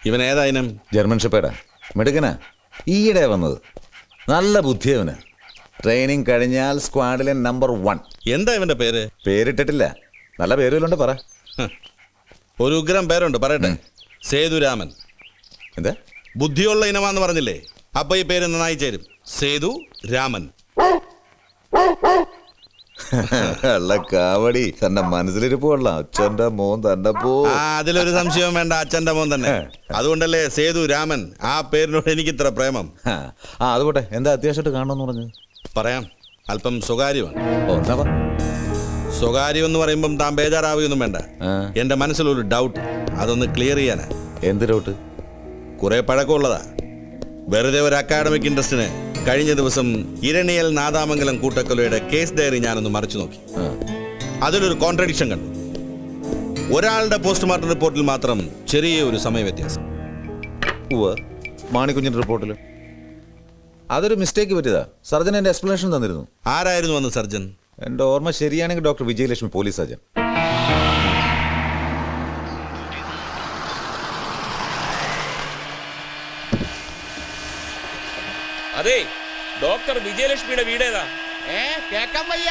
ഇവൻ ഏതായാലും ജർമ്മൻ ഷെപ്പേർഡാ, മിടുക്കനാ, ഈയിടെ വന്നത്. നല്ല ബുദ്ധിയവന്. ട്രെയിനിങ് കഴിഞ്ഞാൽ സ്ക്വാഡിലെ നമ്പർ 1. എന്താ ഇവന്റെ പേര്? പേരിട്ടിട്ടില്ല, നല്ല പേരുകളുണ്ട്, പറ. ഒരു ഉഗ്രം പേരുണ്ട്, പറയട്ടെ. സേതുരാമൻ. എന്താ? ബുദ്ധിയുള്ള ഇനമാന്ന് പറഞ്ഞില്ലേ, അപ്പൊ ഈ പേര് നന്നായി ചേരും. സേതു രാമൻ. അല്ല കാവടി, തന്റെ മനസ്സിലിരിപ്പ് കൊള്ളാം. അച്ഛന്റെ മോൻ തന്നെ പോ. അതിലൊരു സംശയവും വേണ്ട, അച്ഛന്റെ മോൻ തന്നെ. അതുകൊണ്ടല്ലേ സേതു രാമൻ. ആ പേരിനോട് എനിക്ക് ഇത്ര പ്രേമം. അത് പോട്ടെ, എന്താ അത്യാവശ്യമായിട്ട് കാണണമെന്ന് പറഞ്ഞത്? പറയാം, അല്പം സ്വകാര്യമാണ്. എന്താ? സ്വകാര്യം എന്ന് പറയുമ്പം താൻ ബേജാറാവുകയൊന്നും വേണ്ട. എന്റെ മനസ്സിലൊരു ഡൗട്ട്, അതൊന്ന് ക്ലിയർ ചെയ്യാനാ. എന്ത് ഡൗട്ട്? കുറെ പഴക്കമുള്ളതാ. വെറുതെ ഒരു അക്കാഡമിക് ഇൻട്രസ്റ്റിന് കഴിഞ്ഞ ദിവസം ഇരണിയൽ നാദാമംഗലം കൂട്ടക്കൊലയുടെ കേസ് ഡയറി ഞാനൊന്ന് മറിച്ചു നോക്കി. അതിലൊരു കോൺട്രഡിക്ഷൻ കണ്ടു. ഒരാളുടെ പോസ്റ്റ്മോർട്ടം റിപ്പോർട്ടിൽ മാത്രം ചെറിയ ഒരു സമയ വ്യത്യാസം. മാണിക്കുഞ്ഞിന്റെ റിപ്പോർട്ടിൽ അതൊരു മിസ്റ്റേക്ക് പറ്റിയതാ. സർജൻ എന്റെ എക്സ്പ്ലനേഷൻ തന്നിരുന്നു. ആരായിരുന്നു അന്ന് സർജൻ? എന്റെ ഓർമ്മ ശരിയാണെങ്കിൽ ഡോക്ടർ വിജയലക്ഷ്മി, പോലീസ് സർജൻ. അതെ, ഡോക്ടർ വിജയലക്ഷ്മിയുടെ വീടേതാ? കേക്കാൻ വയ്യ.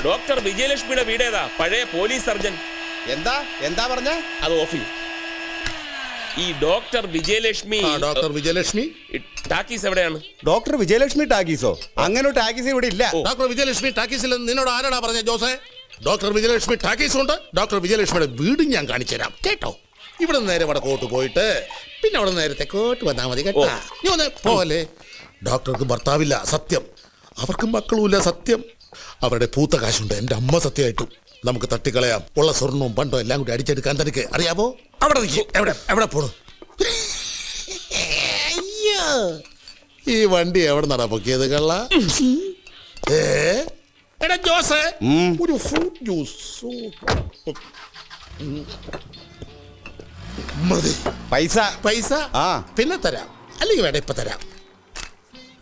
ഡോക്ടർ വിജയലക്ഷ്മിയുടെ വീടേതാ? പഴയ പോലീസ് സർജൻ. എന്താ പറഞ്ഞ? അത് ഓഫി. ഈ doctor Vijayalakshmi. Doctor Vijayalakshmi talkies എവിടെയാണ്? ഡോക്ടർ വിജയലക്ഷ്മി ടാക്കീസോ? അങ്ങനെ ഒരു ടാക്കീസ് ഇവിടെ ഇല്ല. ഡോക്ടർ വിജയലക്ഷ്മി ടാക്കീസിൽ നിന്നോട് ആരാടാ പറഞ്ഞ ജോസേ? ഡോക്ടർ വിജയലക്ഷ്മി ടാക്കീസ് ഉണ്ട്. ഡോക്ടർ വിജയലക്ഷ്മിയുടെ വീടും ഞാൻ കാണിച്ചു തരാം, കേട്ടോ? ഇവിടെ നേരെ വടക്കോട്ട് പോയിട്ട് പിന്നെ അവിടെ നേരെ തെക്കോട്ട് വന്നാൽ മതി, കേട്ടോ? നീ ഒന്ന് പോലെ. ഡോക്ടർക്ക് ഭർത്താവില്ല, സത്യം. അവർക്ക് മക്കളുമില്ല, സത്യം. അവരുടെ പൂത്ത കാശുണ്ട്, എൻ്റെ അമ്മ സത്യമായിട്ടും. നമുക്ക് തട്ടിക്കളയാം. ഉള്ള സ്വർണവും പണ്ടോ എല്ലാം കൂടി അടിച്ചെടുക്കാൻ തനിക്ക് അറിയാവോ? അവിടെ എവിടെ പോണു? ഈ വണ്ടി എവിടെ നടാ പൊക്കിയത് കള്ള? എടാ ജോസേ, ഒരു ഫ്രൂട്ട് ജ്യൂസ് മതി. പൈസ പിന്നെ തരാം, അല്ലെങ്കിൽ വേണ്ട ഇപ്പൊ തരാം.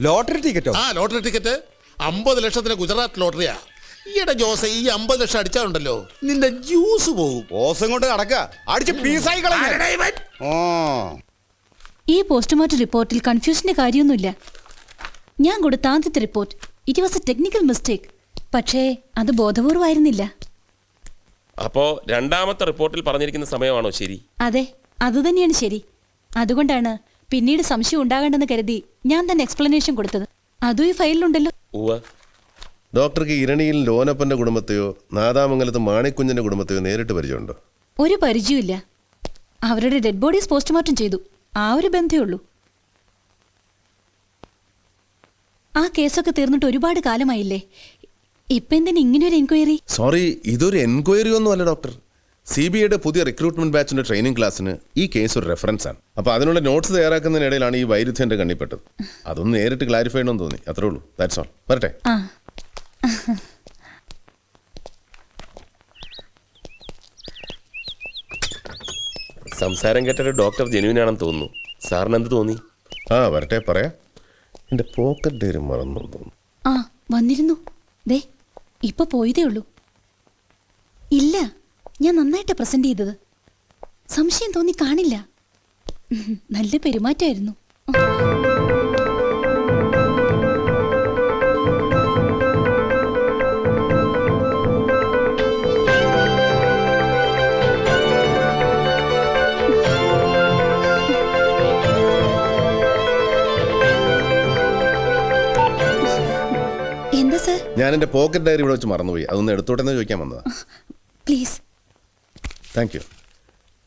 ലോട്ടറി ടിക്കറ്റോ? ലോട്ടറി ടിക്കറ്റ് 50 ലക്ഷത്തിന് ഗുജറാത്ത് ലോട്ടറിയാ. ഈയിടെ ജോസെ, ഈ 50 ലക്ഷം അടിച്ചാലുണ്ടല്ലോ നിന്റെ ജ്യൂസ് പോകും. ഓസം കൊണ്ട് നടക്ക അടിച്ച് പീസായി കളഞ്ഞ. ഈ പോസ്റ്റ്മോർട്ടം റിപ്പോർട്ടിൽ കൺഫ്യൂഷന്റെ കാര്യമൊന്നുമില്ല. ഞാൻ കൊടുത്ത ആദ്യത്തെ report it was A technical mistake. പക്ഷേ അത് ബോധപൂർവമായിരുന്നില്ല. അപ്പോ രണ്ടാമത്തെ റിപ്പോർട്ടിൽ പറഞ്ഞിരിക്കുന്ന സമയമാണോ ശരി? അതെ, അതുതന്നെയാണ് ശരി. അതുകൊണ്ടാണ് പിന്നീട് സംശയം ഉണ്ടാകണ്ടെന്ന് കരുതി ഞാൻ തന്നെ എക്സ്പ്ലനേഷൻ കൊടുത്തത്. അതും ഈ ഫയലിലുണ്ടല്ലോ. ഡോക്ടർക്ക് ഇരണിയിൽ ലോനപ്പന്റെ കുടുംബത്തെയോ നാദാമംഗലത്ത് മാണിക്കുഞ്ഞിന്റെ കുടുംബത്തെയോ നേരിട്ട് പരിചയമുണ്ടോ? ഒരു പരിചയമില്ല. അവരുടെ ഡെഡ് ബോഡീസ് പോസ്റ്റ്മോർട്ടം ചെയ്തു, ആ ഒരു ബന്ധമേ ഉള്ളൂ. ആ കേസൊക്കെ തീർന്നിട്ട് ഒരുപാട് കാലമായില്ലേ, ഇപ്പൊ എന്തിനാ ഇങ്ങനെയൊരു എൻക്വയറി? സോറി, ഇതൊരു എൻക്വയറി ഒന്നും അല്ല ഡോക്ടർ. CBIയുടെ പുതിയ റിക്രൂട്ട്മെന്റ് ബാച്ചിന്റെ ട്രെയിനിങ് ക്ലാസ്സിന് ഈ കേസ് ഒരു റെഫറൻസ് ആണ്. അപ്പൊ അതിനുള്ള നോട്ട്സ് തയ്യാറാക്കുന്നതിനിടയിലാണ് ഈ വൈരുദ്ധ്യം എന്റെ കണ്ണിപ്പെട്ടത്. അതൊന്ന് നേരിട്ട് ക്ലാരിഫൈ ചെയ്യണമെന്ന് തോന്നി, അത്രേ ഉള്ളൂ. That's all. വരട്ടെ. സംസാരം കേട്ടൊരു ഡോക്ടർ ജെനുവിനാണെന്ന് തോന്നുന്നു. സാറിന് എന്ത് തോന്നി? വരട്ടെ, പറയാ. എന്റെ പോക്കറ്റ് ഡയറി മറന്നു തോന്നുന്നു. വന്നിരുന്നു. ദേ ഇപ്പൊ പോയതേ ഉള്ളൂ. ഇല്ല, ഞാൻ നന്നായിട്ട് പ്രസന്റ് ചെയ്തത്. സംശയം തോന്നി കാണില്ല. നല്ല പെരുമാറ്റമായിരുന്നു. എന്താ സർ? ഞാൻ എന്റെ പോക്കറ്റ് ഡയറി ഇവിടെ വെച്ച് മറന്നുപോയി, അതൊന്ന് എടുത്തോട്ടെന്ന് ചോദിക്കാൻ വന്നതാ. Please.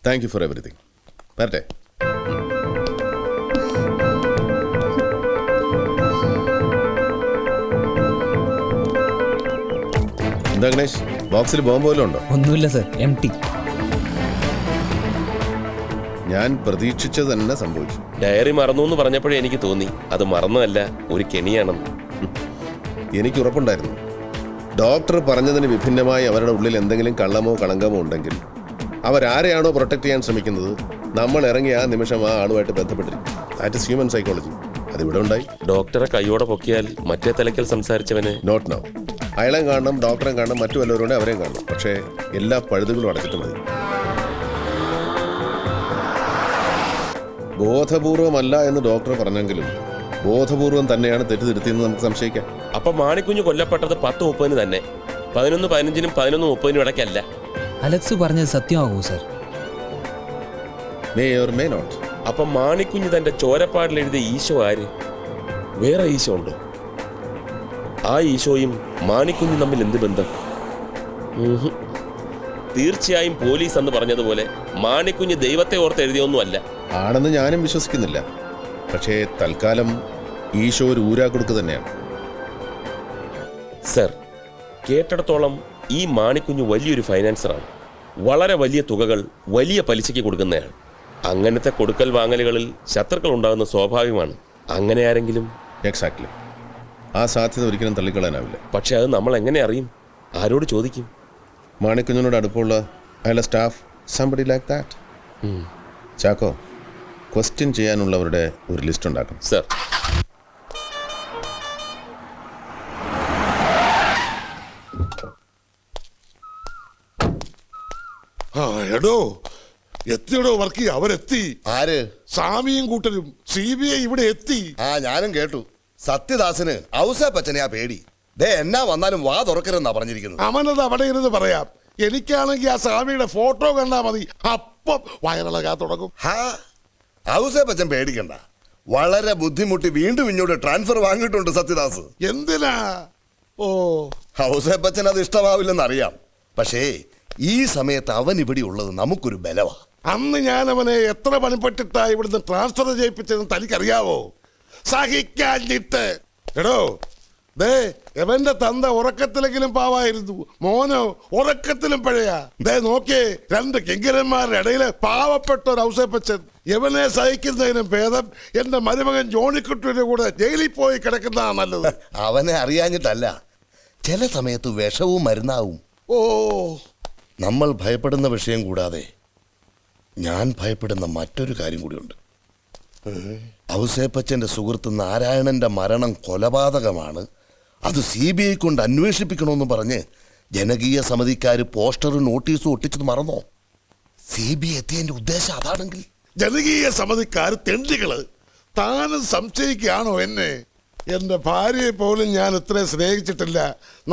Thank you for everything. വരട്ടെ. എന്താ ഗണേഷ്, ബോക്സിൽ ബോംബ് പോലും ഉണ്ടോ? ഒന്നുമില്ല സർ, എംപ്റ്റി. ഞാൻ പ്രതീക്ഷിച്ചത് തന്നെ സംഭവിച്ചു. ഡയറി മറന്നു എന്ന് പറഞ്ഞപ്പോഴേ എനിക്ക് തോന്നി അത് മറന്നതല്ല, ഒരു കെണിയാണെന്ന്. എനിക്ക് ഉറപ്പുണ്ടായിരുന്നു. ഡോക്ടർ പറഞ്ഞതിന് വിഭിന്നമായി അവരുടെ ഉള്ളിൽ എന്തെങ്കിലും കള്ളമോ കളങ്കമോ ഉണ്ടെങ്കിൽ അവരാരെയാണോ പ്രൊട്ടക്ട് ചെയ്യാൻ ശ്രമിക്കുന്നത്, നമ്മൾ ഇറങ്ങി ആ നിമിഷം ആ ആളുമായിട്ട് ബന്ധപ്പെട്ടിരിക്കും. That is human psychology. അതിവിടെ ഉണ്ടായി. ഡോക്ടറെ കൈയോടെ പൊക്കിയാൽ മറ്റേ തലയ്ക്കൽ സംസാരിച്ചവന് നോട്ട് നൗ. അയാളെയും കാണണം, ഡോക്ടറെയും കാണണം, മറ്റു വല്ലവരോടെ അവരെയും കാണണം. പക്ഷേ എല്ലാ പഴുതുകളും അടച്ചിട്ട് മതി. ബോധപൂർവമല്ല എന്ന് ഡോക്ടർ പറഞ്ഞെങ്കിലും ബോധപൂർവം തന്നെയാണ് തെറ്റിദ്ധരുത്തിയെന്ന് നമുക്ക് സംശയിക്കാം. അപ്പൊ മാണിക്കുഞ്ഞ് കൊല്ലപ്പെട്ടത് 10:30 തന്നെ, 11:15 11:30 ഇടയ്ക്കല്ല. അലക്സ് പറഞ്ഞത് സത്യമാകൂ sir? May or may not. അപ്പൊ മാണിക്കുഞ്ഞ് തന്റെ ചോരപ്പാടിൽ എഴുതിയ ഈശോ ആര്? വേറെ ഈശോ ഉണ്ടോ? ആ ഈശോയും മാണിക്കുഞ്ഞും തമ്മിൽ എന്ത് ബന്ധം? തീർച്ചയായും പോലീസ് എന്ന് പറഞ്ഞതുപോലെ മാണിക്കുഞ്ഞ് ദൈവത്തെ ഓർത്ത് എഴുതിയൊന്നുമല്ല. ആണെന്ന് ഞാനും വിശ്വസിക്കുന്നില്ല. പക്ഷേ തൽക്കാലം ഈശോ ഒരു ഊരാക്കുടുക്ക് തന്നെയാണ്. സർ, കേട്ടിടത്തോളം ഈ മാണിക്കുഞ്ഞ് വലിയൊരു ഫൈനാൻസറാണ്. വളരെ വലിയ തുകകൾ വലിയ പലിശയ്ക്ക് കൊടുക്കുന്നയാൾ. അങ്ങനത്തെ കൊടുക്കൽ വാങ്ങലുകളിൽ ശത്രുക്കൾ ഉണ്ടാകുന്ന സ്വാഭാവികമാണ്. അങ്ങനെ ആരെങ്കിലും? എക്സാക്ട്ലി. ആ സാധ്യത ഒരിക്കലും തള്ളിക്കളയാനാവില്ല. പക്ഷെ അത് നമ്മൾ എങ്ങനെ അറിയും? ആരോട് ചോദിക്കും? മാണിക്കുഞ്ഞിനോട് അടുപ്പമുള്ള അയാളുടെ staff, somebody like that. Chacko, question ചെയ്യാനുള്ളവരുടെ ഒരു ലിസ്റ്റ് ഉണ്ടാക്കണം. സർ. എടോ എത്തിയടോ വർക്കി, അവരെത്തി. ആര്? സ്വാമിയും കൂട്ടരും CBI ഇവിടെ എത്തി. ആ ഞാനും കേട്ടു. സത്യദാസിന് ഔസേപ്പച്ചനെയാ പേടി. ദേ എന്നാ വന്നാലും വാ തുറക്കരുതെന്നാ പറഞ്ഞിരിക്കുന്നത്. അവനത് അവിടെ ഇരുന്ന് പറയാം. എനിക്കാണെങ്കിൽ ആ സ്വാമിയുടെ ഫോട്ടോ കണ്ടാ മതി, അപ്പം വയറിളകാൻ തുടങ്ങും. ഹാ, ഔസേപ്പച്ചൻ പേടിക്കണ്ട. വളരെ ബുദ്ധിമുട്ടി വീണ്ടും ഇങ്ങോട്ട് ട്രാൻസ്ഫർ വാങ്ങിയിട്ടുണ്ട് സത്യദാസ്. എന്തിനാ? ഓ, ഔസേപ്പച്ചൻ അത് ഇഷ്ടമാവില്ലെന്നറിയാം. പക്ഷേ ഈ സമയത്ത് അവൻ ഇവിടെ ഉള്ളത് നമുക്കൊരു ബലവാ. അന്ന് ഞാൻ അവനെ എത്ര പണിപ്പെട്ടിട്ടാ ഇവിടുന്ന് ട്രാൻസ്ഫർ ചെയ്യിപ്പിച്ചതെന്ന് തനിക്കറിയാവോ? സഹിക്കാഞ്ഞിട്ട്. എടോ, ദേ എവന്റെ തന്ത ഉറക്കത്തിലെങ്കിലും പാവായിരുന്നു, മോനോ ഉറക്കത്തിലും പഴയാ. ദേ നോക്കിയേ, 2 കിങ്കരന്മാരുടെ ഇടയിലെ പാവപ്പെട്ട ഒരു ഔസേപ്പച്ചൻ. എവനെ സഹിക്കുന്നതിനും ഭേദം എന്റെ മരുമകൻ ജോണിക്കുട്ടിയുടെ കൂടെ ജയിലിൽ പോയി കിടക്കുന്നതാ നല്ലത്. അവനെ അറിയാഞ്ഞിട്ടല്ല, ചില സമയത്ത് വിഷവും മരുന്നാവും. ഓ, നമ്മൾ ഭയപ്പെടുന്ന വിഷയം കൂടാതെ ഞാൻ ഭയപ്പെടുന്ന മറ്റൊരു കാര്യം കൂടിയുണ്ട്. ഔസേപ്പച്ചന്റെ സുഹൃത്ത് നാരായണന്റെ മരണം കൊലപാതകമാണ്, അത് CBI കൊണ്ട് അന്വേഷിപ്പിക്കണമെന്ന് പറഞ്ഞ് ജനകീയ സമിതിക്കാർ പോസ്റ്ററും നോട്ടീസും ഒട്ടിച്ചത് മറന്നോ? CBI എത്തിയതിന്റെ ഉദ്ദേശം അതാണെങ്കിൽ? ജനകീയ സമിതിക്കാർ തെണ്ടികള്. താനും സംശയിക്കുകയാണോ എന്നെ? എന്റെ ഭാര്യയെ പോലും ഞാൻ ഇത്രയും സ്നേഹിച്ചിട്ടില്ല.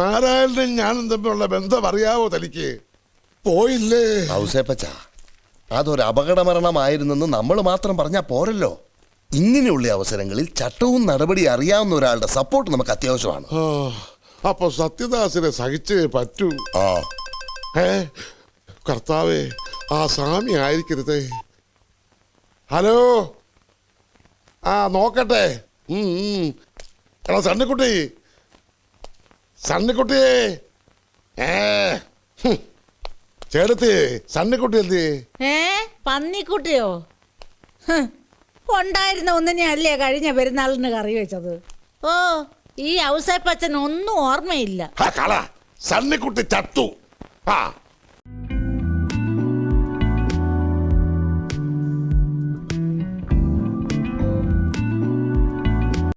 നാരായണനും ഞാനും തമ്മിലുള്ള ബന്ധം അറിയാവോ തനിക്ക്? പോയില്ലേ? ഔസേപ്പച്ച, അതൊരു അപകടമരണമായിരുന്നെന്ന് നമ്മൾ മാത്രം പറഞ്ഞാൽ പോരല്ലോ. ഇങ്ങനെയുള്ള അവസരങ്ങളിൽ ചട്ടവും നടപടി അറിയാവുന്ന ഒരാളുടെ സപ്പോർട്ട് നമുക്ക് അത്യാവശ്യമാണ്. അപ്പൊ സത്യദാസിനെ സഹിച്ചേ പറ്റൂ. ആ, കർത്താവേ, ആ സ്വാമി ആയിരിക്കരുതേ. ഹലോ, ആ നോക്കട്ടെ. എടാ സണ്ണിക്കുട്ടി, സണ്ണിക്കുട്ടിയേ, ചേട്ടത്തി, സണ്ണിക്കുട്ടി എന്തി? പന്നിക്കുട്ടിയോ? ഉണ്ടായിരുന്ന ഒന്നിനെ അല്ലേ കഴിഞ്ഞ പെരുന്നാളിന് കറി വെച്ചത്. ഓ, ഈ ഔസേപ്പച്ചൻ ഒന്നും ഓർമ്മയില്ല. സണ്ണിക്കുട്ടി ചത്തു. ആ